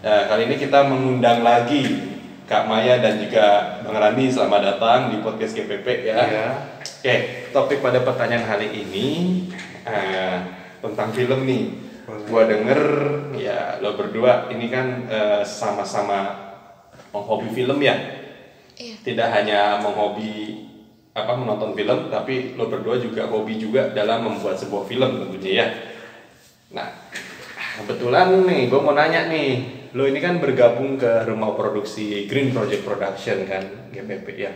Nah, kali ini kita mengundang lagi Kak Maya dan juga Bang Randi. Selamat datang di podcast GPP ya. Iya. Oke, topik pada pertanyaan hari ini tentang film nih. Gua denger ya lo berdua ini kan sama-sama menghobi film ya. Iya. Tidak hanya menonton film, tapi lo berdua juga hobi juga dalam membuat sebuah film tentunya ya. Nah, kebetulan nih, gue mau nanya nih, lo ini kan bergabung ke rumah produksi Green Project Production kan, GPP ya.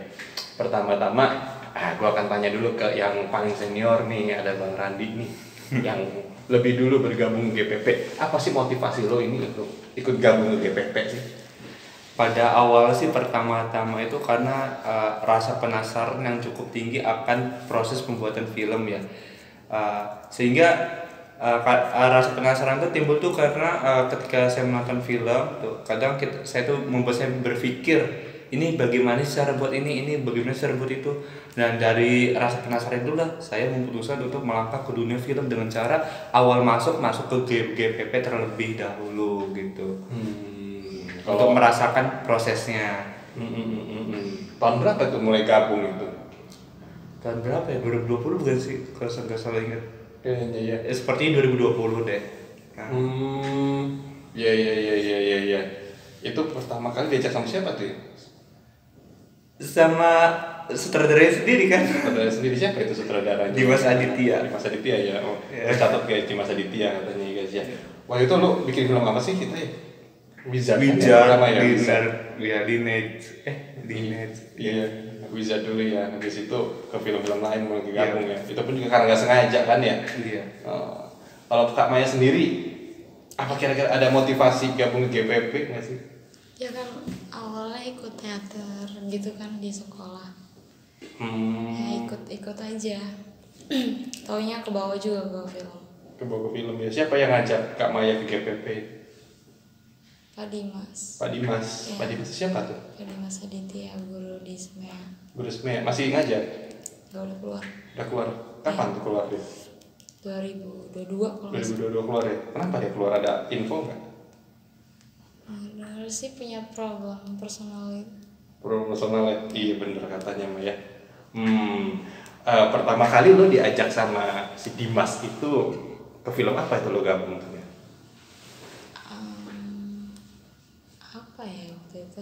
Pertama-tama, gue akan tanya dulu ke yang paling senior nih, ada Bang Randi nih, yang lebih dulu bergabung ke GPP. Apa sih motivasi lo ini untuk ikut gabung ke GPP sih? Pada awal sih pertama-tama itu karena rasa penasaran yang cukup tinggi akan proses pembuatan film ya. Sehingga rasa penasaran itu timbul tuh karena ketika saya menonton film tuh kadang saya tuh membuat saya berpikir ini bagaimana sih cara buat ini bagaimana cara buat itu. Dan dari rasa penasaran itulah saya memutuskan untuk melangkah ke dunia film dengan cara awal masuk ke GPP terlebih dahulu gitu. Untuk merasakan prosesnya. Tahun berapa tuh mulai gabung itu? Tahun berapa ya? 2020 bukan sih? Kalau saya nggak salah ingat. Iya. Sepertinya 2020 deh. Nah. Iya. Itu pertama kali diajak sama siapa tuh? Sama sutradaranya sendiri kan? Sutradara sendiri siapa itu sutradaranya? Dimas Aditya. Dimas Aditya ya. Oh, Yeah. catat guys, Dimas Aditya katanya guys ya. Wah itu lo bikin film apa sih kita ya? Wizard Lineage. Iya, Wizard dulu ya. Habis itu ke film-film lain mulai gabung ya. Itu pun juga karena nggak sengaja kan ya. Iya. Kalau Kak Maya sendiri, apa kira-kira ada motivasi gabung ke GPP nggak sih? Ya kan awalnya ikut teater gitu kan di sekolah. Ya ikut aja. Taunya ke bawah juga ke film. Ke bawah ke film ya. Siapa yang ngajak Kak Maya ke GPP? Pak Dimas. Pak Dimas. Ya. Pak Dimas siapa tuh? Pak Dimas Aditya, guru di SMEA. Guru SME. Masih ngajar? Gak udah keluar. Udah keluar. Kapan tuh keluar dia? 2022 kalau nggak salah. 2022 keluar ya. Kenapa dia keluar? Ada info nggak? Dengar sih punya problem personal itu. Promosional ya? Iya bener katanya Mah ya. Pertama kali lo diajak sama si Dimas itu ke film apa itu lo gabung tuh ya? Apa ya waktu itu?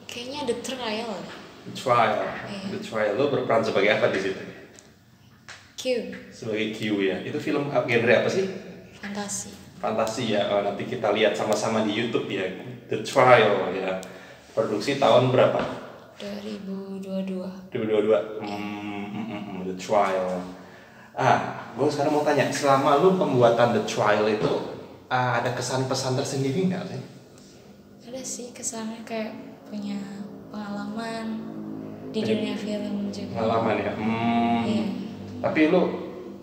Kayaknya The Trial. The Trial. Lo berperan sebagai apa di situ? Q. Sebagai Q ya. Itu film genre apa sih? Fantasi. Fantasi ya. Nanti kita lihat sama-sama di YouTube ya. The Trial ya. Produksi tahun berapa? 2022. 2022. The Trial. Gue sekarang mau tanya, selama lu pembuatan The Trial itu ada kesan pesan tersendiri nggak sih? Ada sih kesannya kayak punya pengalaman di dunia film juga. Pengalaman ya. Iya. Tapi lu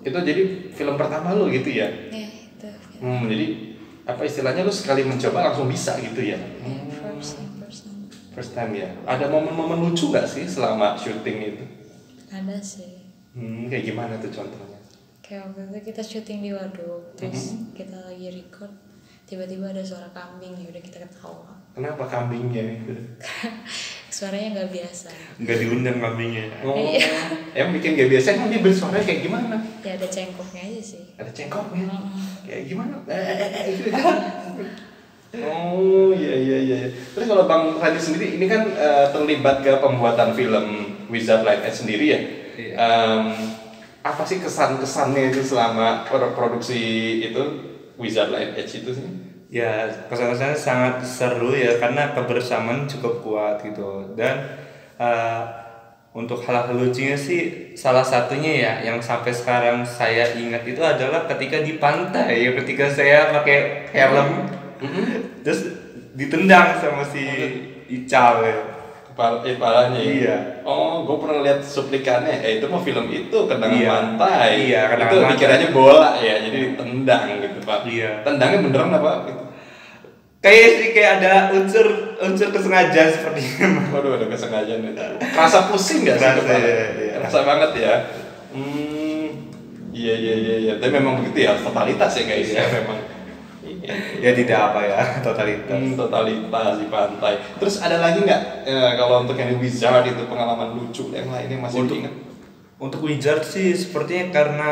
itu jadi film pertama lu gitu ya? Ya itu. Film. Jadi apa istilahnya lu sekali mencoba langsung bisa gitu ya? First time ya. Ada momen-momen lucu nggak sih selama syuting itu? Ada sih. Kayak gimana tuh contohnya? Kayak waktu itu kita syuting di waduk, terus kita lagi record, tiba-tiba ada suara kambing, ya udah kita ketawa. Kenapa kambingnya itu? Suaranya nggak biasa. Nggak diundang kambingnya. Yang bikin gak biasa emang dia bersuara kayak gimana? Ya ada cengkoknya aja sih. Ada cengkoknya? Kayak gimana? Oh iya. Terus kalau Bang Randi sendiri ini kan terlibat ke pembuatan film Wizard Light Edge sendiri ya? Iya. Apa sih kesan-kesannya itu selama produksi itu Wizard Light Edge itu sih? Ya, kesan-kesannya sangat seru ya karena kebersamaan cukup kuat gitu. Dan untuk hal-hal lucunya sih salah satunya ya yang sampai sekarang saya ingat itu adalah ketika di pantai ya, ketika saya pakai helm terus ditendang sama si Ical ya. Kepalanya Iya. Oh, gue pernah lihat cuplikannya. Itu mah film itu kendangan pantai. Iya, kendangan itu pantai. dikiranya bola ya, jadi ditendang gitu Pak. Iya. Tendangnya beneran apa? Kayak ada unsur kesengajaan sepertinya. Waduh, ada kesengajaan itu. Rasa pusing nggak sih kepala? Iya. Rasa banget ya. Iya. Tapi memang begitu ya, totalitas ya guys ya memang. Ya tidak apa ya, totalitas. Totalitas di pantai. Terus ada lagi nggak kalau untuk yang di Wizard itu pengalaman lucu yang lainnya masih diingat? Untuk Wizard sih sepertinya karena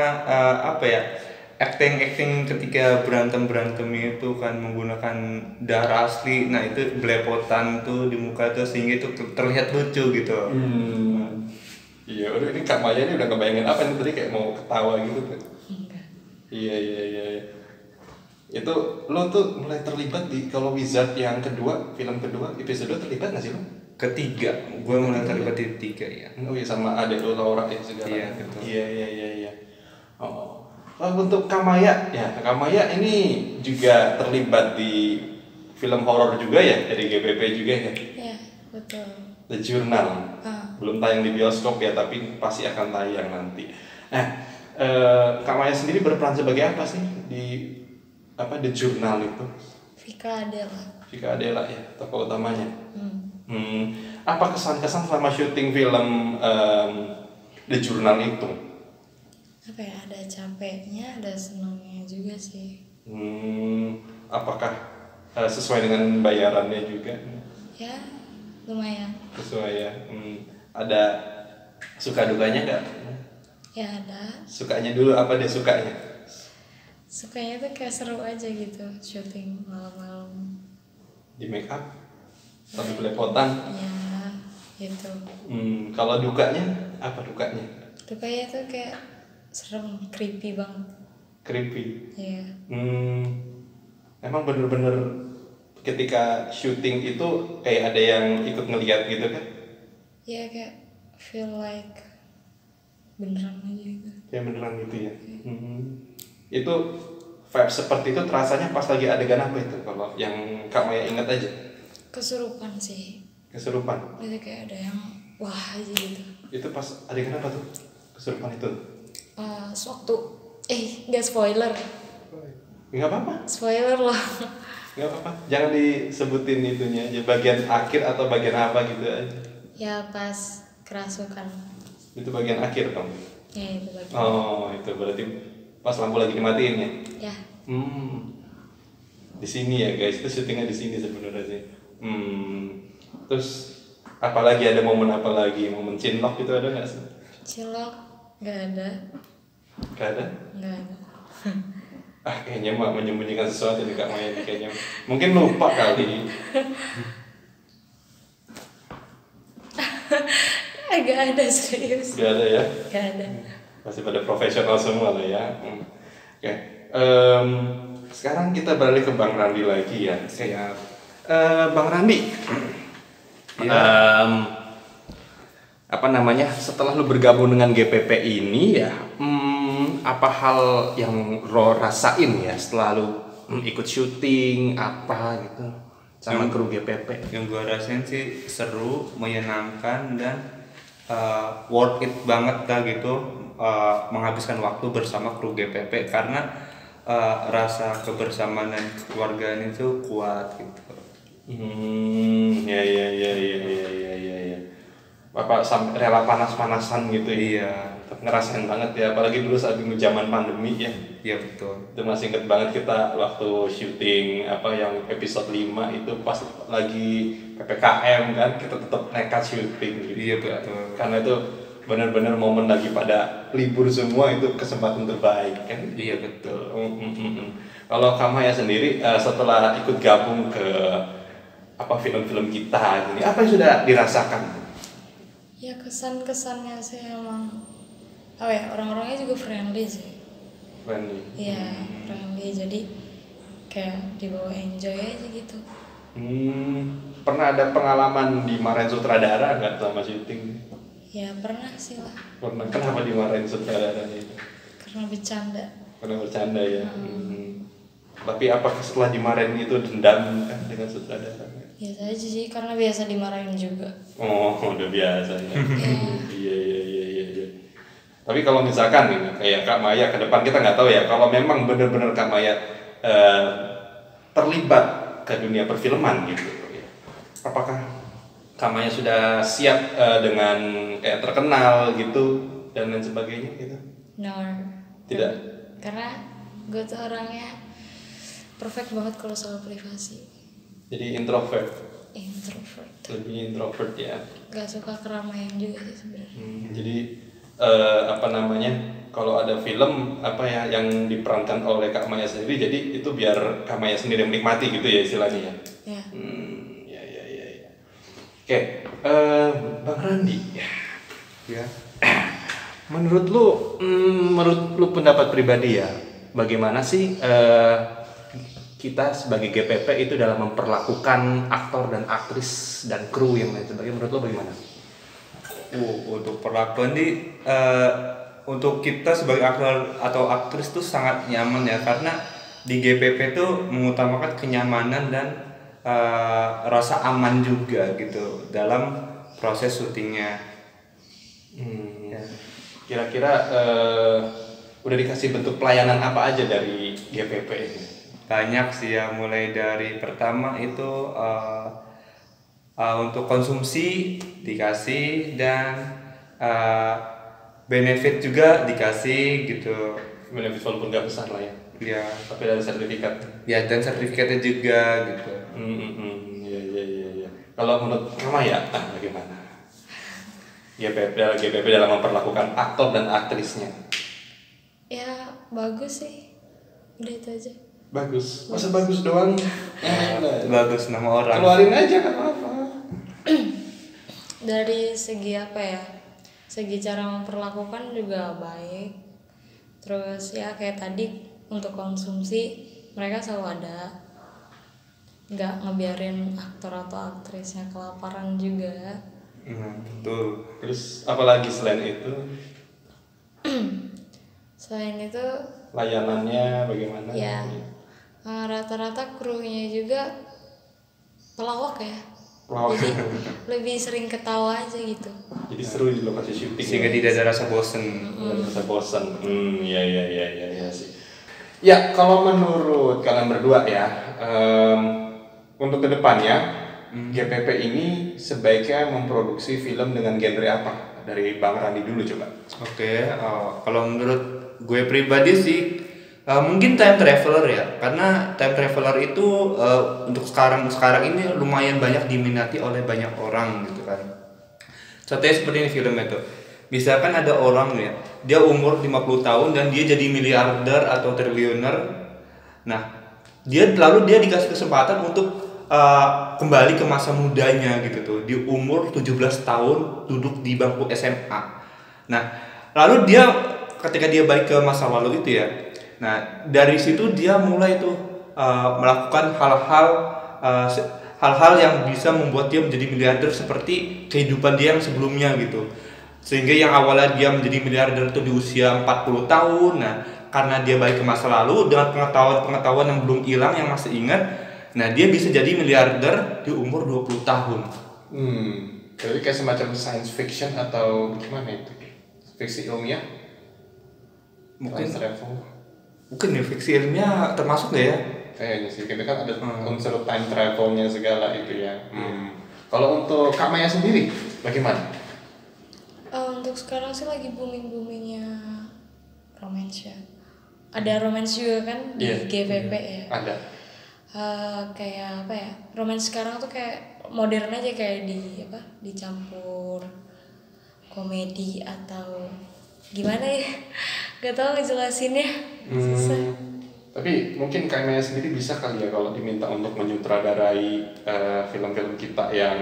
apa ya, acting ketika berantem itu kan menggunakan darah asli, nah itu belepotan tuh di muka tuh sehingga itu terlihat lucu gitu. Iya, udah ini Kak Maya ini udah ngebayangin apa nih tadi kayak mau ketawa gitu tuh. Iya. Itu lo tuh mulai terlibat di kalau Wizard yang kedua, film kedua, episode terlibat nggak sih lo? Ketiga, gue mulai terlibat di 3 ya. Oh iya, sama adek lo Laura ya sekarang. Iya, betul. Iya. Oh. Untuk Kamaya, ya Kamaya ini juga terlibat di film horor juga ya dari GPP juga ya. Ya, betul. The Journal. Belum tayang di bioskop ya, tapi pasti akan tayang nanti. Nah, Kamaya sendiri berperan sebagai apa sih di The Journal itu? Vika Adela ya, tokoh utamanya. Apa kesan-kesan selama syuting film The Journal itu? Apa ya, ada capeknya, ada senangnya juga sih. Apakah sesuai dengan bayarannya juga? Ya, lumayan. Sesuai ya. Ada suka dukanya nggak? Ya ada. Sukanya dulu apa deh sukanya? Sukanya tuh kayak seru aja gitu, syuting malam-malam. Di make up? Tapi belepotan? Ya, gitu. Kalau dukanya, apa dukanya? Dukanya tuh kayak serem, creepy banget. Creepy? Iya. Emang bener-bener ketika syuting itu kayak ada yang ikut ngeliat gitu kan? Iya, kayak feel like beneran aja gitu. Kayak beneran gitu ya? Itu vibe seperti itu terasanya pas lagi adegan apa itu? Kalau yang Kak Maya ingat aja? Kesurupan sih. Kesurupan? Itu kayak ada yang wah aja gitu. Itu pas adegan apa tuh? Kesurupan itu? Sewaktu nggak spoiler. Nggak apa-apa. Spoiler loh. Nggak apa-apa. Jangan disebutin itunya aja. Bagian akhir atau bagian apa gitu aja. Ya pas kerasukan. Itu bagian akhir dong? Ya itu bagian. Oh itu berarti pas lampu lagi dimatiin ya? Ya. Di sini ya guys, itu syutingnya di sini sebenarnya sih. Terus apalagi ada momen apa lagi? Momen cinlok itu ada nggak sih? Cilok nggak ada. Nggak ada? Nggak ada. Kayaknya mak menyembunyikan sesuatu nih Kak Maya kayaknya. Mungkin lupa kali. Gak ada, serius. Gak ada ya? Gak ada. Masih pada profesional semua lah ya. Oke. Sekarang kita beralih ke Bang Randi lagi ya. Siap. Bang Randi. Ya. Setelah lu bergabung dengan GPP ini ya, apa hal yang lo rasain ya setelah lu ikut syuting apa gitu sama kru GPP? Yang gue rasain sih seru, menyenangkan dan worth it banget lah gitu, menghabiskan waktu bersama kru GPP karena rasa kebersamaan dan kekeluargaan itu kuat gitu. Ya. Bapak sampai rela panas-panasan gitu ya. Iya. Ngerasain banget ya, apalagi dulu saat dulu zaman pandemi ya. Iya betul. Itu masih inget banget kita waktu syuting yang episode 5 itu pas lagi PPKM kan, kita tetap nekat syuting gitu. Iya betul. Karena itu benar-benar momen lagi pada libur semua, itu kesempatan terbaik kan. Iya betul. Kalau Kamaya sendiri setelah ikut gabung ke film-film kita ini, apa yang sudah dirasakan? Ya kesan-kesannya sih emang orang-orangnya juga friendly sih. Friendly. Iya, friendly, jadi kayak dibawa enjoy aja gitu. Pernah ada pengalaman dimarahin sutradara nggak sama syuting? Ya pernah sih lah. Pernah. Kenapa dimarahin sutradaranya itu? Karena bercanda. Karena bercanda ya. Tapi apakah setelah dimarahin itu dendam kan dengan sutradara? Biasa aja sih, karena biasa dimarahin juga. Oh, udah biasa ya. Iya. Tapi kalau misalkan nih, kayak Kak Maya ke depan, kita nggak tahu ya, kalau memang benar-benar Kak Maya terlibat ke dunia perfilman gitu, apakah Kak Maya sudah siap dengan kayak terkenal gitu dan lain sebagainya gitu? No. Tidak. Karena gue tuh orangnya perfect banget kalau soal privasi. Jadi introvert, Introvert. lebih introvert ya. Gak suka keramaian juga sih sebenarnya. Jadi apa namanya? Kalau ada film apa ya yang diperankan oleh Kak Maya sendiri, jadi itu biar Kak Maya sendiri menikmati gitu ya istilahnya ya. Ya. Ya. Oke, Bang Randi. Ya. Menurut lu pendapat pribadi ya, bagaimana sih kita sebagai GPP itu dalam memperlakukan aktor dan aktris dan kru yang lain sebagainya? Menurut lu bagaimana? Untuk perlakuan untuk kita sebagai aktor atau aktris tuh sangat nyaman ya, karena di GPP tuh mengutamakan kenyamanan dan rasa aman juga gitu dalam proses syutingnya. Ya. Kira-kira udah dikasih bentuk pelayanan apa aja dari GPP ini? Banyak sih ya, mulai dari pertama itu untuk konsumsi dikasih, dan benefit juga dikasih gitu Benefit walaupun nggak besar lah ya. ya. Tapi ada sertifikat. Ya, dan sertifikatnya juga gitu. Iya. Kalau menurut Mama ya, bagaimana? GPP dalam memperlakukan aktor dan aktrisnya. Ya bagus sih. Udah itu aja. Bagus. Masa bagus doang? Bagus nama orang. Keluarin aja kan apa? Dari segi apa ya? Segi cara memperlakukan juga baik. Terus ya kayak tadi untuk konsumsi mereka selalu ada. Nggak ngebiarin aktor atau aktrisnya kelaparan juga. Betul. Terus apalagi selain itu? Selain itu Layanannya bagaimana? ya rata-rata krunya juga pelawak ya. Pelawak. Jadi lebih sering ketawa aja gitu. Jadi seru di lokasi syuting. Sehingga ya? tidak ada rasa bosen. Tidak ada rasa bosan. Iya sih. Ya, kalau menurut kalian berdua ya, untuk kedepannya GPP ini sebaiknya memproduksi film dengan genre apa? Dari Bang Randi dulu coba. Oke, kalau menurut gue pribadi sih mungkin time traveler ya, karena time traveler itu untuk sekarang ini lumayan banyak diminati oleh banyak orang gitu kan. Contohnya seperti ini film itu. Misalkan ada orang ya, dia umur 50 tahun dan dia jadi miliarder atau triliuner. Nah, dia dikasih kesempatan untuk kembali ke masa mudanya gitu tuh, di umur 17 tahun duduk di bangku SMA. Nah, lalu ketika dia balik ke masa lalu itu ya, nah dari situ dia mulai tuh melakukan hal-hal yang bisa membuat dia menjadi miliarder seperti kehidupan dia yang sebelumnya gitu. Sehingga yang awalnya dia menjadi miliarder itu di usia 40 tahun. Nah, karena dia balik ke masa lalu dengan pengetahuan yang belum hilang, yang masih ingat, nah dia bisa jadi miliarder di umur 20 tahun. Jadi kayak semacam science fiction atau gimana itu? Fiksi ilmiah? Mungkin travel. Mungkin ya fiksi ilmiah termasuk nggak ya? Kayaknya sih, kita kan ada unsur time travelnya segala itu ya. Kalau untuk Kak Maya sendiri, bagaimana? Untuk sekarang sih lagi boomingnya romance ya. Ada romance juga kan di GPP ya. Ada. Kayak apa ya? Romance sekarang tuh kayak modern aja, kayak dicampur komedi atau gimana ya? Gak tau ngejelasinnya. Susah. Tapi mungkin Kak Maya sendiri bisa kali ya kalau diminta untuk menyutradarai film-film kita yang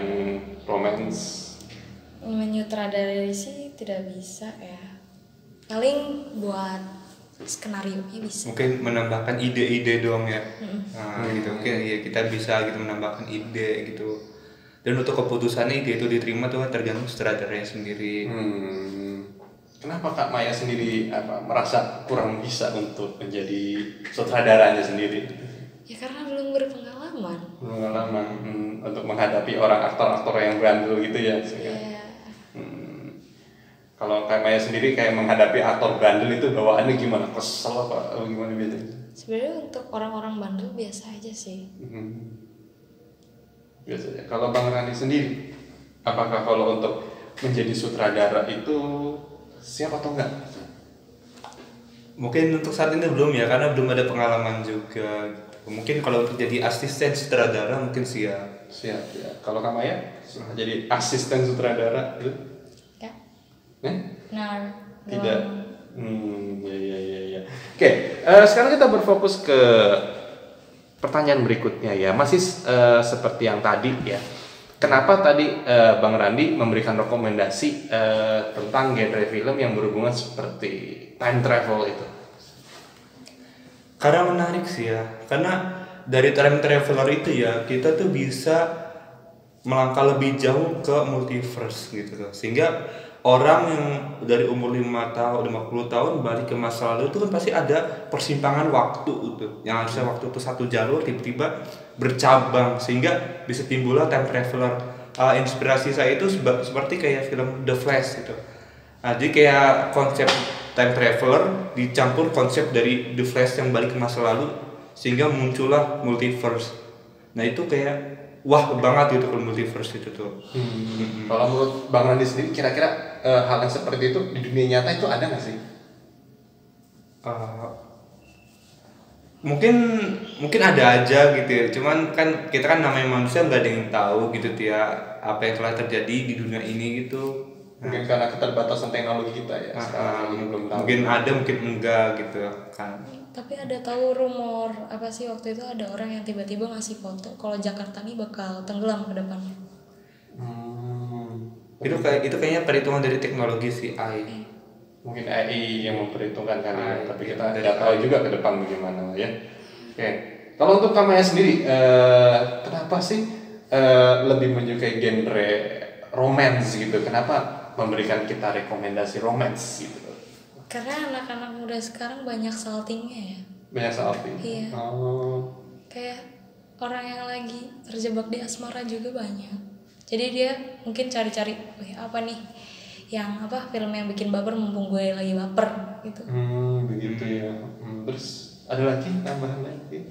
romance. Menyutradarai sih tidak bisa ya. Paling buat skenario nya bisa. Mungkin menambahkan ide-ide doang ya. Gitu. Mungkin ya kita bisa gitu menambahkan ide gitu. Dan untuk keputusannya ide itu diterima tuh tergantung sutradaranya sendiri. Kenapa Kak Maya sendiri merasa kurang bisa untuk menjadi sutradaranya sendiri? Ya karena belum berpengalaman. Untuk menghadapi orang aktor-aktor yang berandul gitu ya. Iya. Kalau Kak Maya sendiri kayak menghadapi aktor bandel itu bawaannya gimana? Kesel apa gimana biasanya? Sebenarnya untuk orang-orang bandel biasa aja sih. Biasanya. Kalau Bang Randi sendiri, apakah kalau untuk menjadi sutradara itu siap atau enggak? Mungkin untuk saat ini belum ya, karena belum ada pengalaman juga. Mungkin kalau untuk jadi asisten sutradara mungkin siap. Siap ya. Kalau kamu ya jadi asisten sutradara itu? Ya. Eh? Nah, Tidak. Ya. Oke, sekarang kita berfokus ke pertanyaan berikutnya ya. Masih seperti yang tadi ya. Kenapa tadi Bang Randi memberikan rekomendasi tentang genre film yang berhubungan seperti time travel itu? Karena menarik sih ya. Karena dari time traveler itu ya kita tuh bisa melangkah lebih jauh ke multiverse gitu loh. Sehingga orang yang dari umur 5 tahun, 50 tahun balik ke masa lalu itu kan pasti ada persimpangan waktu itu. Yang harusnya waktu itu satu jalur tiba-tiba bercabang sehingga bisa timbullah time traveler. Inspirasi saya itu seperti kayak film The Flash gitu. Nah, jadi kayak konsep time traveler dicampur konsep dari The Flash yang balik ke masa lalu sehingga muncullah multiverse. Nah, itu kayak wah banget gitu kalau multiverse itu tuh. Kalau menurut Bang Randi sendiri kira-kira hal yang seperti itu di dunia nyata itu ada nggak sih? Mungkin ada aja gitu ya. Cuman kan kita kan namanya manusia nggak ada yang tahu gitu tuh ya apa yang telah terjadi di dunia ini gitu. Mungkin karena keterbatasan teknologi kita ya sekarang ini belum tahu. Mungkin ada mungkin enggak gitu kan. tapi ada tahu rumor apa sih waktu itu ada orang yang tiba-tiba ngasih foto kalau Jakarta nih bakal tenggelam ke depannya. Itu kayaknya perhitungan dari teknologi sih AI. Mungkin AI yang memperhitungkan kan ya, tapi kita dari tidak tahu AI. juga ke depan bagaimana ya. Oke, kalau untuk Kamaya sendiri, kenapa sih lebih menyukai genre romance gitu? Kenapa memberikan kita rekomendasi romance gitu? Karena anak-anak muda sekarang banyak saltingnya ya. Banyak salting. Iya. Oh. Kayak orang yang lagi terjebak di asmara juga banyak. Jadi dia mungkin cari-cari, apa nih yang film yang bikin baper mumpung gue lagi baper gitu. Begitu ya. Terus ada lagi tambahan lagi?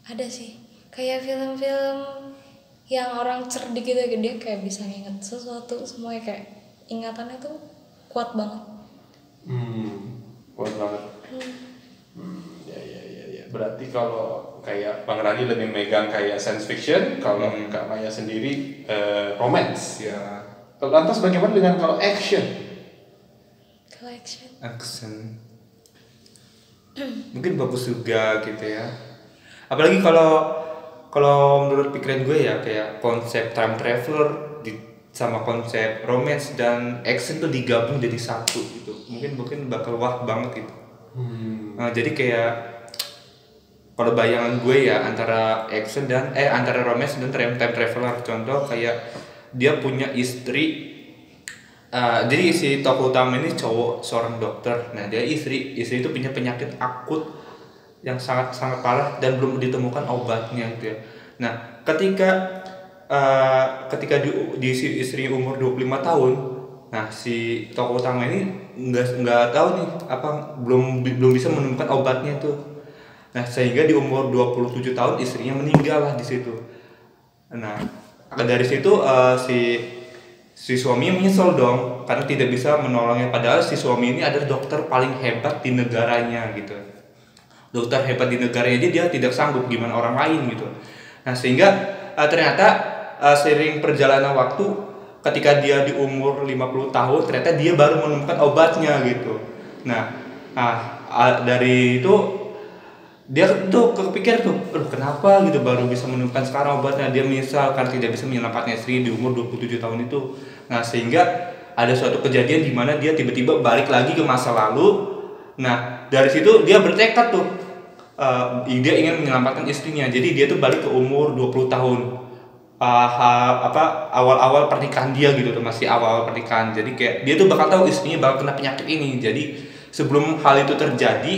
Ada sih. Kayak film-film yang orang cerdik gitu, dia kayak bisa nginget sesuatu semuanya, kayak ingatannya tuh kuat banget. Kuat banget. Ya. Berarti kalau kayak Bang Rani lebih megang kayak science fiction, kalau Kak Maya sendiri romance ya. Lantas bagaimana dengan kalau action? Kalau action Mungkin bagus juga gitu ya. Apalagi kalau menurut pikiran gue ya kayak konsep time traveler sama konsep romance dan action tuh digabung jadi satu gitu. Mungkin bakal wah banget gitu. Nah, jadi kayak kalau bayangan gue ya antara action dan antara romance dan time traveler, contoh kayak dia punya istri. Jadi si tokoh utama ini cowok, seorang dokter. Nah, dia istri itu punya penyakit akut yang sangat parah dan belum ditemukan obatnya gitu ya. Nah, ketika di si istri umur 25 tahun, nah si tokoh utama ini nggak tahu nih belum bisa menemukan obatnya tuh. Nah, sehingga di umur 27 tahun istrinya meninggal lah di situ. Nah, dari situ si suami menyesal dong karena tidak bisa menolongnya, padahal si suami ini adalah dokter paling hebat di negaranya gitu. Dokter hebat di negaranya dia tidak sanggup gimana orang lain gitu. Nah, sehingga ternyata seiring perjalanan waktu ketika dia di umur 50 tahun ternyata dia baru menemukan obatnya gitu. Nah, dari itu dia tuh kepikir tuh, kenapa gitu baru bisa menemukan sekarang obatnya. Dia menyesal karena tidak bisa menyelamatkan istri di umur 27 tahun itu. Nah, sehingga ada suatu kejadian di mana dia tiba-tiba balik lagi ke masa lalu. Nah, dari situ dia bertekad tuh dia ingin menyelamatkan istrinya. Jadi dia tuh balik ke umur 20 tahun. Awal-awal pernikahan dia gitu tuh, masih awal pernikahan. Jadi kayak dia tuh bakal tahu istrinya bakal kena penyakit ini. Jadi sebelum hal itu terjadi,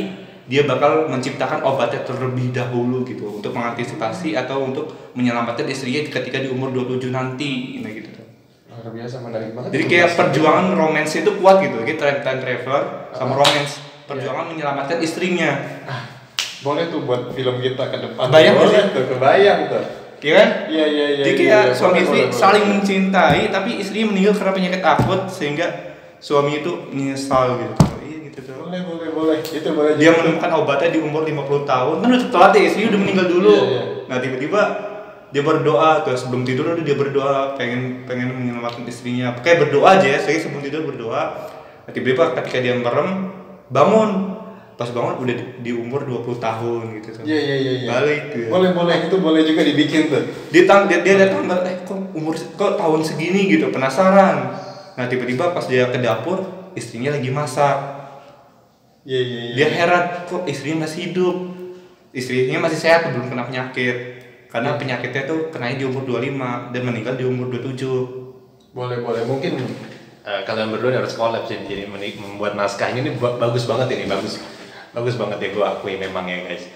dia bakal menciptakan obatnya terlebih dahulu gitu untuk mengantisipasi atau untuk menyelamatkan istrinya ketika di umur 27 nanti gitu tuh. Luar biasa, menarik banget. Jadi kayak perjuangan romance itu kuat gitu. Jadi time traveler sama romance, perjuangan menyelamatkan istrinya. Boleh tuh buat film kita ke depan. Kebayang nggak sih? Kebayang tuh. Iya kan? Iya. Jadi kayak suami istri boleh. saling mencintai, tapi istrinya meninggal karena penyakit akut sehingga suami itu menyesal gitu. Iya gitu tuh. Boleh. boleh. Itu boleh. Dia menemukan obatnya di umur 50 tahun. Kan udah telat ya, istrinya udah meninggal dulu. Iya. Nah, tiba-tiba dia berdoa tuh sebelum tidur dia berdoa pengen menyelamatkan istrinya. Kayak berdoa aja ya, saya sebelum tidur berdoa. Nah, tiba-tiba ketika dia merem bangun. Pas bangun udah di umur 20 tahun gitu tuh. Iya. Balik gitu. Boleh, itu boleh juga dibikin tuh. Dia lihat tanggal, kok tahun segini gitu, penasaran. Nah, tiba-tiba pas dia ke dapur, istrinya lagi masak. Iya. Dia heran, kok istrinya masih hidup. Istrinya masih sehat, belum kena penyakit. Karena penyakitnya tuh kenanya di umur 25 dan meninggal di umur 27. Boleh. Mungkin kalian berdua harus collab sih. Jadi membuat naskah ini bagus banget ini, bagus banget ya, gue akui memang ya guys.